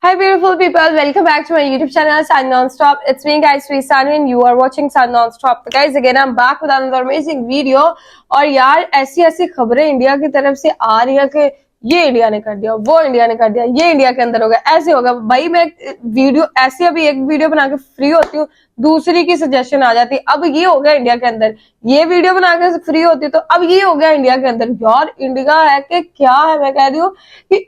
Hi beautiful people, welcome back to my YouTube channel Sun Non-Stop. It's me guys Srisanu and you are watching Sun Non-Stop. So guys again I'm back with another amazing video. और यार ऐसी ऐसी खबरें India की तरफ से आ रही है कि ये इंडिया ने कर दिया, वो इंडिया ने कर दिया, ये इंडिया के अंदर होगा, ऐसे होगा। भाई मैं वीडियो ऐसी अभी एक वीडियो बना के फ्री होती हूँ, दूसरी की सजेशन आ जाती है, अब ये हो गया इंडिया के अंदर, ये वीडियो बना के फ्री होती है तो अब ये हो गया इंडिया के अंदर। यार इंडिया है कि क्या है, मैं कह रही हूँ कि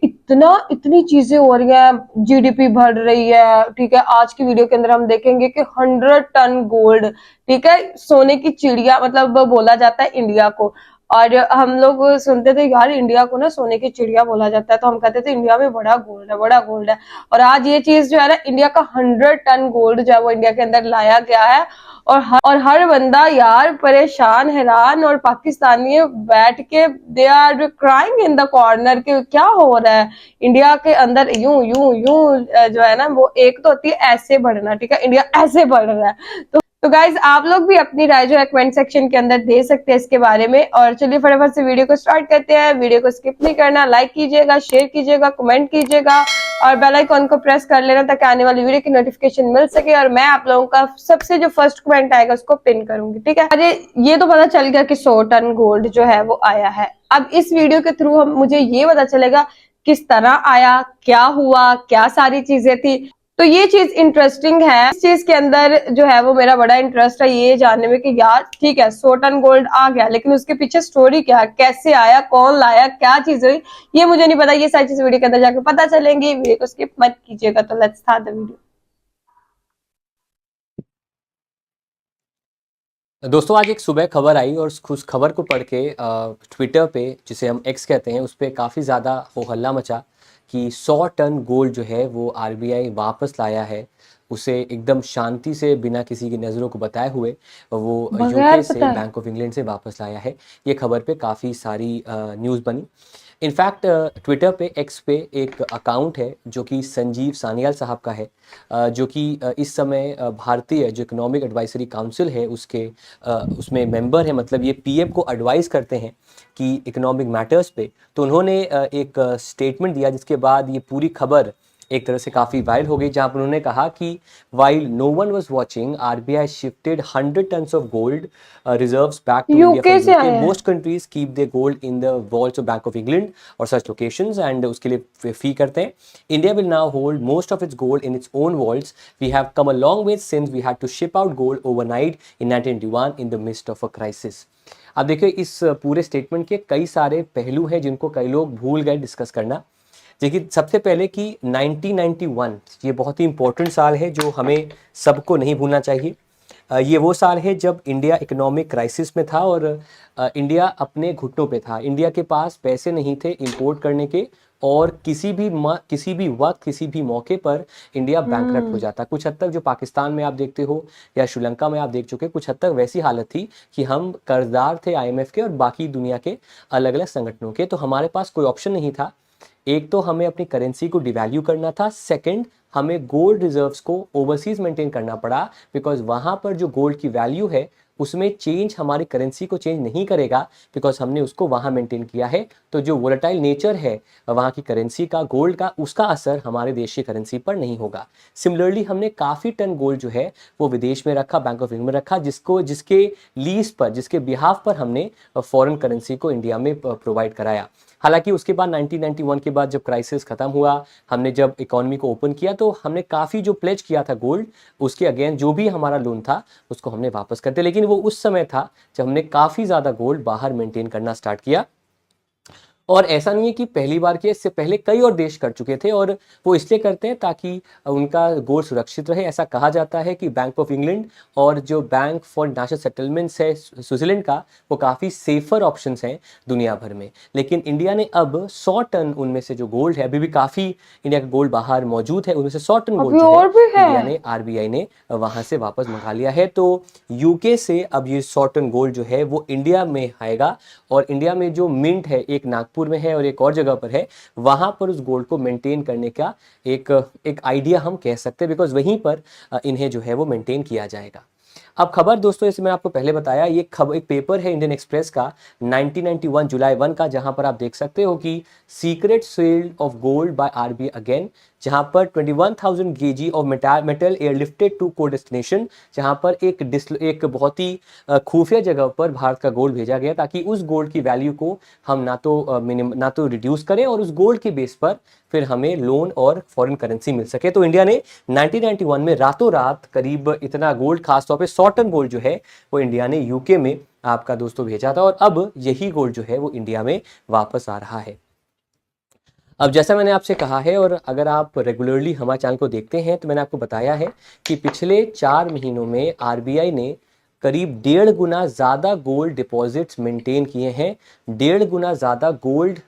इतनी चीजें हो रही है, जीडीपी बढ़ रही है। ठीक है, आज की वीडियो के अंदर हम देखेंगे कि 100 टन गोल्ड, ठीक है, सोने की चिड़िया मतलब बोला जाता है इंडिया को। और हम लोग सुनते थे यार इंडिया को ना सोने की चिड़िया बोला जाता है, तो हम कहते थे इंडिया में बड़ा गोल्ड है, बड़ा गोल्ड है। और आज ये चीज जो है ना, इंडिया का 100 टन गोल्ड जो है वो इंडिया के अंदर लाया गया है। और हर बंदा यार परेशान, हैरान, और पाकिस्तानी बैठ के they are crying in the corner कि क्या हो रहा है इंडिया के अंदर। यूं यूं यूं जो है ना, वो एक तो होती है ऐसे बढ़ना, ठीक है, इंडिया ऐसे बढ़ रहा है। तो गाइज आप लोग भी अपनी राय जो है कमेंट सेक्शन के अंदर दे सकते हैं इसके बारे में। और चलिए फटाफट से वीडियो को स्टार्ट करते हैं। वीडियो को स्किप नहीं करना, लाइक कीजिएगा, शेयर कीजिएगा, कमेंट कीजिएगा और बेल आइकॉन को प्रेस कर लेना ताकि आने वाली वीडियो की नोटिफिकेशन मिल सके और मैं आप लोगों का सबसे जो फर्स्ट कमेंट आएगा उसको पिन करूंगी, ठीक है। अरे ये तो पता चल गया कि 100 टन गोल्ड जो है वो आया है। अब इस वीडियो के थ्रू मुझे ये पता चलेगा किस तरह आया, क्या हुआ, क्या सारी चीजें थी। तो ये चीज इंटरेस्टिंग है। इस चीज के अंदर जो है वो मेरा बड़ा इंटरेस्ट है ये जानने में कि यार ठीक है 100 टन गोल्ड आ गया, लेकिन उसके पीछे स्टोरी क्या है, कैसे आया, कौन लाया, क्या चीज हुई, ये मुझे नहीं पता। ये सारी चीज वीडियो के अंदर जाकर पता चलेंगी। वीडियो को स्किप मत कीजिएगा। तो लेट्स स्टार्ट द वीडियो। दोस्तों आज एक सुबह खबर आई और उस खबर को पढ़ के ट्विटर पे, जिसे हम एक्स कहते हैं, उस पर काफ़ी ज़्यादा हो हल्ला मचा कि 100 टन गोल्ड जो है वो आरबीआई वापस लाया है। उसे एकदम शांति से बिना किसी की नज़रों को बताए हुए वो यूके से, बैंक ऑफ इंग्लैंड से वापस लाया है। ये खबर पे काफ़ी सारी न्यूज़ बनी। इनफैक्ट ट्विटर पे, एक्स पे एक अकाउंट है जो कि संजीव सान्याल साहब का है, जो कि इस समय भारतीय जो इकोनॉमिक एडवाइजरी काउंसिल है उसमें मेंबर है। मतलब ये पीएम को एडवाइस करते हैं कि इकोनॉमिक मैटर्स पे। तो उन्होंने एक स्टेटमेंट दिया जिसके बाद ये पूरी खबर एक तरह से काफ़ी वायरल हो गई, जहाँ पर उन्होंने कहा कि while no one was watching, RBI shifted 100 tons of gold reserves back to India from UK. Most countries keep their gold in the walls of Bank of England और सच लोकेशंस, एंड उसके लिए fee करते हैं। India will now hold most of its gold in its own walls. We have come a long way since we had to ship out gold overnight in 1991 in the mist of a crisis. अब देखिए इस पूरे statement के कई सारे पहलू हैं जिनको कई लोग भूल गए डिस्कस करना। देखिए सबसे पहले कि 1991 ये बहुत ही इंपॉर्टेंट साल है जो हमें सबको नहीं भूलना चाहिए। ये वो साल है जब इंडिया इकोनॉमिक क्राइसिस में था और इंडिया अपने घुटनों पे था। इंडिया के पास पैसे नहीं थे इंपोर्ट करने के, और किसी भी वक्त, किसी भी मौके पर इंडिया बैंकरप्ट हो जाता। कुछ हद तक जो पाकिस्तान में आप देखते हो या श्रीलंका में आप देख चुके, कुछ हद तक वैसी हालत थी कि हम कर्जदार थे आईएमएफ के और बाकी दुनिया के अलग अलग संगठनों के। तो हमारे पास कोई ऑप्शन नहीं था। एक तो हमें अपनी करेंसी को डिवैल्यू करना था, सेकंड हमें गोल्ड रिजर्व्स को ओवरसीज मेंटेन करना पड़ा, बिकॉज वहां पर जो गोल्ड की वैल्यू है उसमें चेंज हमारी करेंसी को चेंज नहीं करेगा, बिकॉज हमने उसको वहां मेंटेन किया है। तो जो वोलेटाइल नेचर है वहां की करेंसी का, गोल्ड का, उसका असर हमारे देश की करेंसी पर नहीं होगा। सिमिलरली हमने काफ़ी टन गोल्ड जो है वो विदेश में रखा, बैंक ऑफ इंग्लैंड में रखा, जिसके लीज पर, जिसके बिहाफ पर हमने फॉरेन करेंसी को इंडिया में प्रोवाइड कराया। हालांकि उसके बाद 1991 के बाद जब क्राइसिस खत्म हुआ, हमने जब इकोनॉमी को ओपन किया, तो हमने काफ़ी जो प्लेज किया था गोल्ड, उसके अगेंस्ट जो भी हमारा लोन था उसको हमने वापस कर दिया। लेकिन वो उस समय था जब हमने काफ़ी ज़्यादा गोल्ड बाहर मेंटेन करना स्टार्ट किया। और ऐसा नहीं है कि पहली बार किया, इससे पहले कई और देश कर चुके थे, और वो इसलिए करते हैं ताकि उनका गोल्ड सुरक्षित रहे। ऐसा कहा जाता है कि बैंक ऑफ इंग्लैंड और जो बैंक फॉर नेशनल सेटलमेंट्स है स्विट्जरलैंड का, वो काफ़ी सेफर ऑप्शंस हैं दुनिया भर में। लेकिन इंडिया ने अब 100 टन उनमें से जो गोल्ड है, अभी भी काफ़ी इंडिया का गोल्ड बाहर मौजूद है, उनमें से 100 टन गोल्ड जो है इंडिया ने, आरबीआई ने वहाँ से वापस मंगा लिया है। तो यूके से अब ये 100 टन गोल्ड जो है वो इंडिया में आएगा, और इंडिया में जो मिंट है, एक नागपुर में है और एक और जगह पर है, वहां पर उस गोल्ड को मेंटेन करने का एक आइडिया हम कह सकते हैं, बिकॉज वहीं पर इन्हें जो है वो मेंटेन किया जाएगा। अब खबर दोस्तों, जैसे मैंने आपको पहले बताया, ये खबर एक पेपर है इंडियन एक्सप्रेस का 1991 जुलाई 1 का, जहां पर आप देख सकते हो कि secret sale of gold by RBI again, जहां पर 21,000 kg of metal airlifted to cold destination, जहां पर एक बहुत ही खुफिया जगह पर भारत का गोल्ड भेजा गया ताकि उस गोल्ड की वैल्यू को हम ना तो रिड्यूस करें और उस गोल्ड के बेस पर फिर हमें लोन और फॉरेन करेंसी मिल सके। तो इंडिया ने 1991 में रातों रात करीब इतना गोल्ड, खासतौर पे 100 टन गोल्ड जो है वो इंडिया ने यूके में आपका दोस्तों भेजा था और अब यही गोल्ड जो है वो इंडिया में वापस आ रहा है। अब जैसा मैंने आपसे कहा है और अगर आप रेगुलरली हमारे चैनल को देखते हैं तो मैंने आपको बताया है कि पिछले 4 महीनों में आरबीआई ने करीब 1.5 गुना ज़्यादा गोल्ड डिपॉजिट्स मेंटेन किए हैं, 1.5 गुना ज़्यादा गोल्ड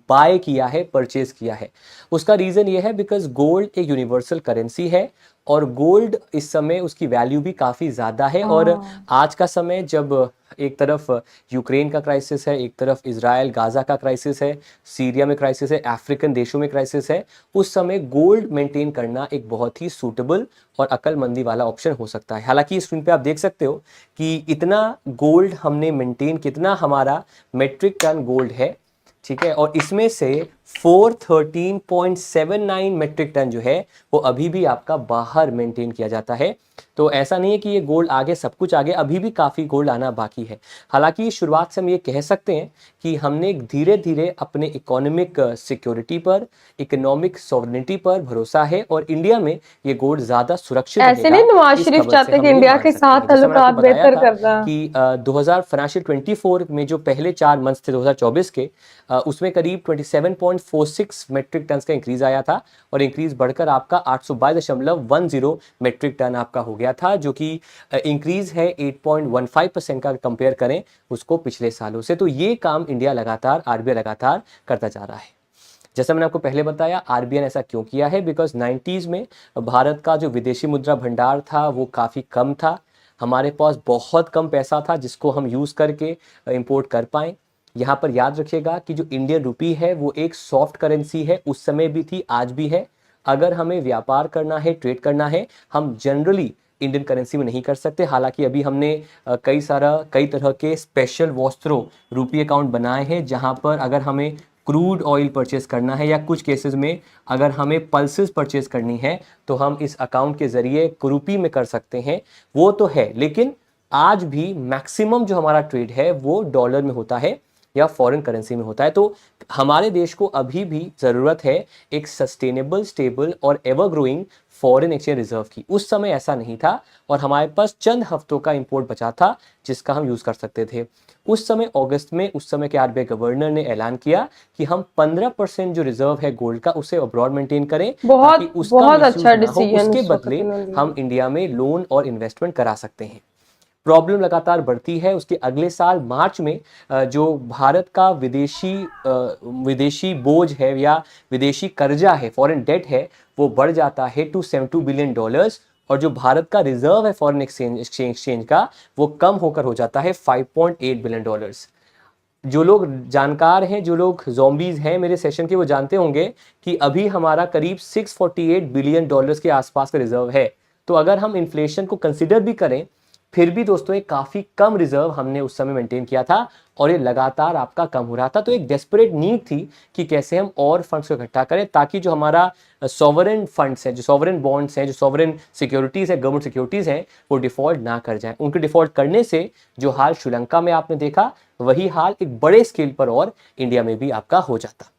बाय किया है, परचेज किया है। उसका रीज़न ये है बिकॉज गोल्ड एक यूनिवर्सल करेंसी है और गोल्ड इस समय उसकी वैल्यू भी काफ़ी ज़्यादा है। और आज का समय जब एक तरफ यूक्रेन का क्राइसिस है, एक तरफ इजराइल गाज़ा का क्राइसिस है, सीरिया में क्राइसिस है, अफ्रीकन देशों में क्राइसिस है, उस समय गोल्ड मेंटेन करना एक बहुत ही सूटेबल और अक्लमंदी वाला ऑप्शन हो सकता है। हालांकि स्क्रीन पे आप देख सकते हो कि इतना गोल्ड हमने मेंटेन, कितना हमारा मेट्रिक टन गोल्ड है, ठीक है, और इसमें से 413.79 मेट्रिक टन जो है वो अभी भी आपका बाहर मेंटेन किया जाता है। तो ऐसा नहीं है कि ये गोल्ड आगे सब कुछ आगे, अभी भी काफ़ी गोल्ड आना बाकी है। हालांकि शुरुआत से हम ये कह सकते हैं कि हमने धीरे धीरे अपने इकोनॉमिक सिक्योरिटी पर, इकोनॉमिक सॉवरेनिटी पर भरोसा है और इंडिया में ये गोल्ड ज़्यादा सुरक्षित ऐसे नहीं नवाज शरीफ चाहते कि इंडिया के साथ ताल्लुकात बेहतर करना कि 2000 फाइनेंशियल 24 में जो पहले 4 मंथ्स थे 2024 के, उसमें करीब 27.46 मेट्रिक टन का इंक्रीज आया था और इंक्रीज बढ़कर आपका 822.10 मेट्रिक टन आपका हो गया था, जो कि इंक्रीज है 8.15% का कंपेयर करें उसको पिछले सालों से। तो ये काम इंडिया लगातार, आरबीआई लगातार करता जा रहा है। जैसा मैंने आपको पहले बताया, आरबीआई ने ऐसा क्यों किया है, बिकॉज 90s में भारत का जो विदेशी मुद्रा भंडार था वो काफ़ी कम था, हमारे पास बहुत कम पैसा था जिसको हम यूज़ करके इंपोर्ट कर पाएँ। यहाँ पर याद रखिएगा कि जो इंडियन रुपी है वो एक सॉफ्ट करेंसी है, उस समय भी थी, आज भी है। अगर हमें व्यापार करना है, ट्रेड करना है, हम जनरली इंडियन करेंसी में नहीं कर सकते। हालांकि अभी हमने कई तरह के स्पेशल वॉस्त्रो रुपी अकाउंट बनाए हैं जहां पर अगर हमें क्रूड ऑयल परचेस करना है या कुछ केसेस में अगर हमें पल्सेस परचेस करनी है तो हम इस अकाउंट के ज़रिए रुपी में कर सकते हैं, वो तो है। लेकिन आज भी मैक्सिमम जो हमारा ट्रेड है वो डॉलर में होता है या फॉरेन करेंसी में होता है। तो हमारे देश को अभी भी ज़रूरत है एक सस्टेनेबल, स्टेबल और ever growing foreign exchange reserve की। उस समय ऐसा नहीं था और हमारे पास चंद हफ्तों का इंपोर्ट बचा था जिसका हम यूज़ कर सकते थे। उस समय अगस्त में उस समय के आरबीआई गवर्नर ने ऐलान किया कि हम 15% जो रिजर्व है गोल्ड का उसे अब्रॉड मेंटेन करें, ताकि उसका बहुत मिसयूज अच्छा ना हो। डिसीजन उसके उस वक्त बदले इन्होंने लिया। हम इंडिया में लोन और इन्वेस्टमेंट करा सकते हैं। प्रॉब्लम लगातार बढ़ती है। उसके अगले साल मार्च में जो भारत का विदेशी बोझ है या विदेशी कर्जा है, फॉरेन डेट है, वो बढ़ जाता है टू $72 बिलियन और जो भारत का रिजर्व है फॉरेन एक्सचेंज का वो कम होकर हो जाता है $5.8 बिलियन। जो लोग जानकार हैं, जो लोग ज़ॉम्बीज़ हैं मेरे सेशन के, वो जानते होंगे कि अभी हमारा करीब $648 बिलियन के आसपास का रिजर्व है। तो अगर हम इन्फ्लेशन को कंसिडर भी करें फिर भी दोस्तों एक काफ़ी कम रिजर्व हमने उस समय मेंटेन किया था और ये लगातार आपका कम हो रहा था। तो एक डेस्परेट नीड थी कि कैसे हम और फंड्स को इकट्ठा करें ताकि जो हमारा सॉवरेन फंड्स हैं, जो सॉवरेन बॉन्ड्स हैं, जो सॉवरेन सिक्योरिटीज़ है, गवर्नमेंट सिक्योरिटीज़ हैं, वो डिफ़ॉल्ट ना कर जाएं। उनके डिफ़ॉल्ट करने से जो हाल श्रीलंका में आपने देखा वही हाल एक बड़े स्केल पर और इंडिया में भी आपका हो जाता।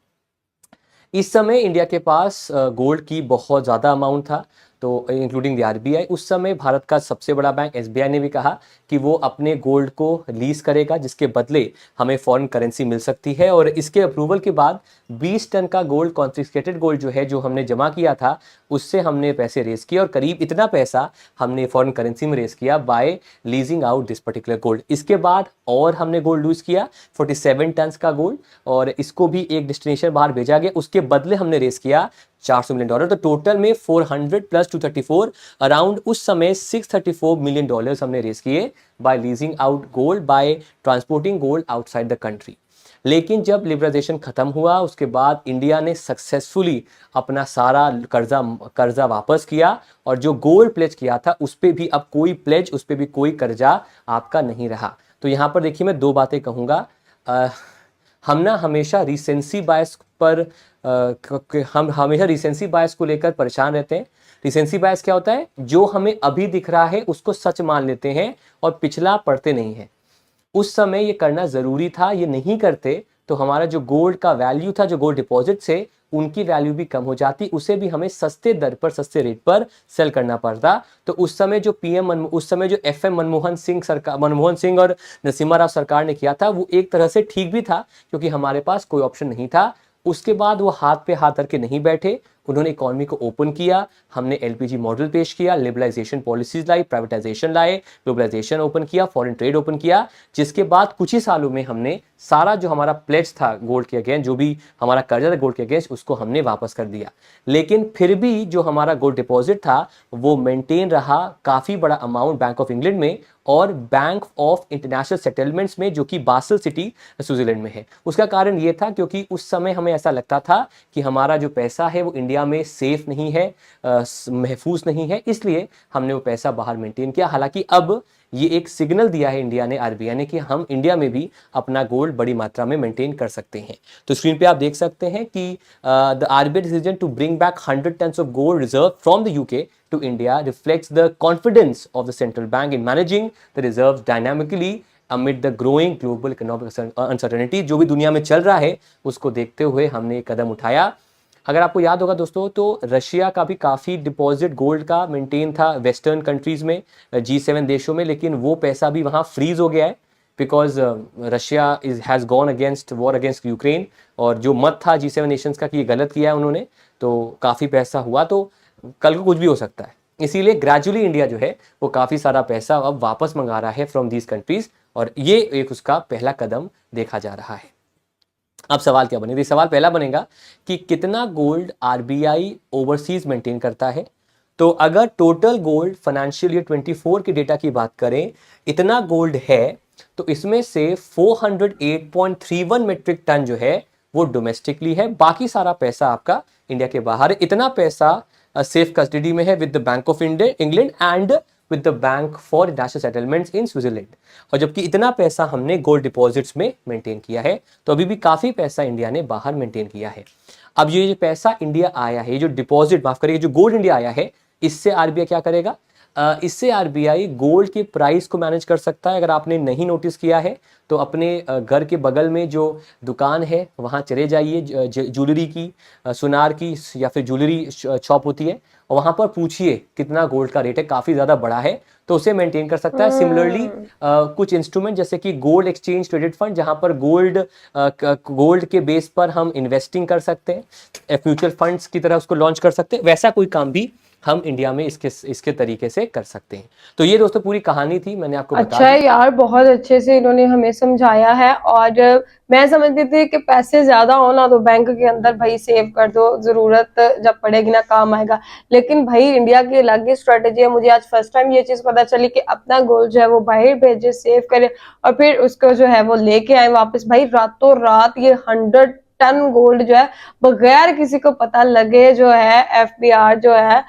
इस समय इंडिया के पास गोल्ड की बहुत ज़्यादा अमाउंट था, तो इंक्लूडिंग द आरबीआई। उस समय भारत का सबसे बड़ा बैंक एसबीआई ने भी कहा कि वो अपने गोल्ड को लीज करेगा जिसके बदले हमें फॉरेन करेंसी मिल सकती है। और इसके अप्रूवल के बाद 20 टन का गोल्ड, कॉन्फिस्केटेड गोल्ड जो है, जो हमने जमा किया था, उससे हमने पैसे रेस किए और करीब इतना पैसा हमने फॉरेन करेंसी में रेस किया by leasing out this particular gold. इसके बाद और हमने गोल्ड लूज किया 47 टन का गोल्ड और इसको भी एक डेस्टिनेशन बाहर भेजा गया, उसके बदले हमने रेस किया $400 मिलियन। तो टोटल में 400 प्लस 234 अराउंड उस समय $634 मिलियन हमने रेस किए by leasing out gold, by transporting gold outside the country. लेकिन जब लिबरलाइजेशन खत्म हुआ उसके बाद इंडिया ने सक्सेसफुली अपना सारा कर्जा वापस किया और जो गोल्ड प्लेज किया था उस पर भी अब कोई प्लेज, उस पर भी कोई कर्जा आपका नहीं रहा। तो यहाँ पर देखिए मैं दो बातें कहूँगा। हम ना हमेशा रिसेंसी बायस पर हम हमेशा रिसेंसी बायस को लेकर परेशान रहते हैं। रिसेंसी बायस क्या होता है? जो हमें अभी दिख रहा है उसको सच मान लेते हैं और पिछला पढ़ते नहीं है। उस समय ये करना ज़रूरी था, ये नहीं करते तो हमारा जो गोल्ड का वैल्यू था, जो गोल्ड डिपॉजिट से उनकी वैल्यू भी कम हो जाती, उसे भी हमें सस्ते दर पर, सस्ते रेट पर सेल करना पड़ता। तो उस समय जो उस समय जो एफएम मनमोहन सिंह और नरसिम्हा राव सरकार ने किया था, वो एक तरह से ठीक भी था, क्योंकि हमारे पास कोई ऑप्शन नहीं था। उसके बाद वो हाथ पे हाथ रख के नहीं बैठे, उन्होंने इकोनॉमी को ओपन किया, हमने एलपीजी मॉडल पेश किया, लिबरलाइजेशन पॉलिसीज लाई, प्राइवेटाइजेशन लाए, ग्लोबलाइजेशन ओपन किया, फॉरेन ट्रेड ओपन किया, जिसके बाद कुछ ही सालों में हमने सारा जो हमारा प्लेज था गोल्ड के अगेंस्ट, जो भी हमारा कर्जा था गोल्ड के अगेंस्ट, उसको हमने वापस कर दिया। लेकिन फिर भी जो हमारा गोल्ड डिपॉजिट था वो मेंटेन रहा, काफ़ी बड़ा अमाउंट बैंक ऑफ इंग्लैंड में और बैंक ऑफ इंटरनेशनल सेटलमेंट्स में, जो कि बासल सिटी स्विट्जरलैंड में है। उसका कारण ये था क्योंकि उस समय हमें ऐसा लगता था कि हमारा जो पैसा है वो इंडिया में सेफ नहीं है, महफूज नहीं है, इसलिए हमने वो पैसा बाहर मेंटेन किया। हालांकि अब ये एक सिग्नल दिया है इंडिया ने, आरबीआई ने, कि हम इंडिया में भी अपना गोल्ड बड़ी मात्रा में मेंटेन कर सकते हैं। तो स्क्रीन पे आप देख सकते हैं कि the RBI decision to bring back 100 tons of gold reserve from the UK to India reflects the confidence of the central bank in managing the reserves dynamically amid the growing global economic uncertainty। जो भी दुनिया में चल रहा है उसको देखते हुए हमने ये कदम उठाया। अगर आपको याद होगा दोस्तों, तो रशिया का भी काफ़ी डिपॉजिट गोल्ड का मेंटेन था वेस्टर्न कंट्रीज़ में, G7 देशों में, लेकिन वो पैसा भी वहाँ फ्रीज हो गया है because Russia has gone against war against Ukraine. और जो मत था G7 नेशंस का कि ये गलत किया है उन्होंने, तो काफ़ी पैसा हुआ, तो कल को कुछ भी हो सकता है। इसीलिए ग्रेजुअली इंडिया जो है वो काफ़ी सारा पैसा अब वापस मंगा रहा है फ्रॉम दीज कंट्रीज, और ये एक उसका पहला कदम देखा जा रहा है। अब सवाल क्या बनेगा? सवाल पहला बनेगा कि कितना गोल्ड आरबीआई ओवरसीज मेंटेन करता है। तो अगर टोटल गोल्ड फाइनेंशियल ईयर 24 के डेटा की बात करें, इतना गोल्ड है, तो इसमें से 408.31 मेट्रिक टन जो है वो डोमेस्टिकली है, बाकी सारा पैसा आपका इंडिया के बाहर है। इतना पैसा सेफ कस्टडी में है with the bank of England and with the bank for international settlements in Switzerland. और जबकि इतना पैसा हमने गोल्ड डिपॉजिट्स में मेंटेन किया है, तो अभी भी काफ़ी पैसा इंडिया ने बाहर मेंटेन किया है। अब ये जो पैसा इंडिया आया है, ये जो डिपॉजिट, माफ करिए, जो गोल्ड इंडिया आया है, इससे आरबीआई क्या करेगा? इससे आरबीआई गोल्ड के प्राइस को मैनेज कर सकता है। अगर आपने नहीं नोटिस किया है तो अपने घर के बगल में जो दुकान है वहाँ चले जाइए, ज्वेलरी की, सुनार की या फिर ज्वेलरी शॉप होती है, और वहाँ पर पूछिए कितना गोल्ड का रेट है, काफ़ी ज़्यादा बड़ा है, तो उसे मेंटेन कर सकता है। सिमिलरली कुछ इंस्ट्रूमेंट जैसे कि गोल्ड एक्सचेंज ट्रेडेड फंड, जहाँ पर गोल्ड के बेस पर हम इन्वेस्टिंग कर सकते हैं, म्यूचुअल फंड्स की तरह उसको लॉन्च कर सकते हैं, वैसा कोई काम भी हम इंडिया में इसके तरीके से कर सकते हैं। तो ये दोस्तों पूरी कहानी थी, मैंने आपको बता अच्छा यार, बहुत अच्छे से इन्होंने हमें समझाया है। और मैं समझती थी कि पैसे ज्यादा हो ना तो बैंक के अंदर भाई सेव कर दो, जरूरत जब पड़ेगी ना काम आएगा। लेकिन भाई इंडिया की अलग ही स्ट्रेटेजी है। मुझे आज फर्स्ट टाइम ये चीज पता चली कि अपना गोल्ड जो है वो बाहर भेजे, सेव करे और फिर उसको जो है वो लेके आए वापस। भाई रातों रात ये 100 टन गोल्ड जो है बगैर किसी को पता लगे जो है एफबीआर जो है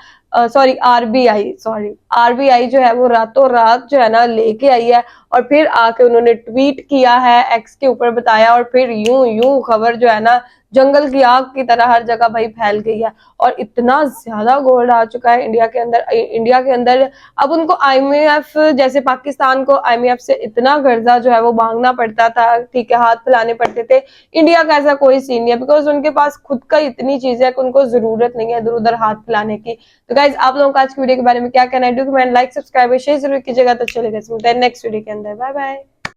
आरबीआई जो है वो रातों रात जो है ना लेके आई है। और फिर आके उन्होंने ट्वीट किया है, एक्स के ऊपर बताया, और फिर यूं खबर जो है ना जंगल की आग की तरह हर जगह भाई फैल गई है। और इतना ज्यादा गोल्ड आ चुका है इंडिया के अंदर अब उनको आईएमएफ, जैसे पाकिस्तान को आईएमएफ से इतना कर्जा जो है वो मांगना पड़ता था, ठीक है, हाथ फैलाने पड़ते थे। इंडिया का ऐसा कोई सीन नहीं है, बिकॉज उनके पास खुद का इतनी चीज है कि उनको जरूरत नहीं है इधर उधर हाथ फैलाने की। तो गाइज, आप लोगों का आज की वीडियो के बारे में क्या कहना है? Do comment, like, subscribe, share जरूर कीजिएगा। तो चलेगा नेक्स्ट वीडियो के अंदर। Bye bye.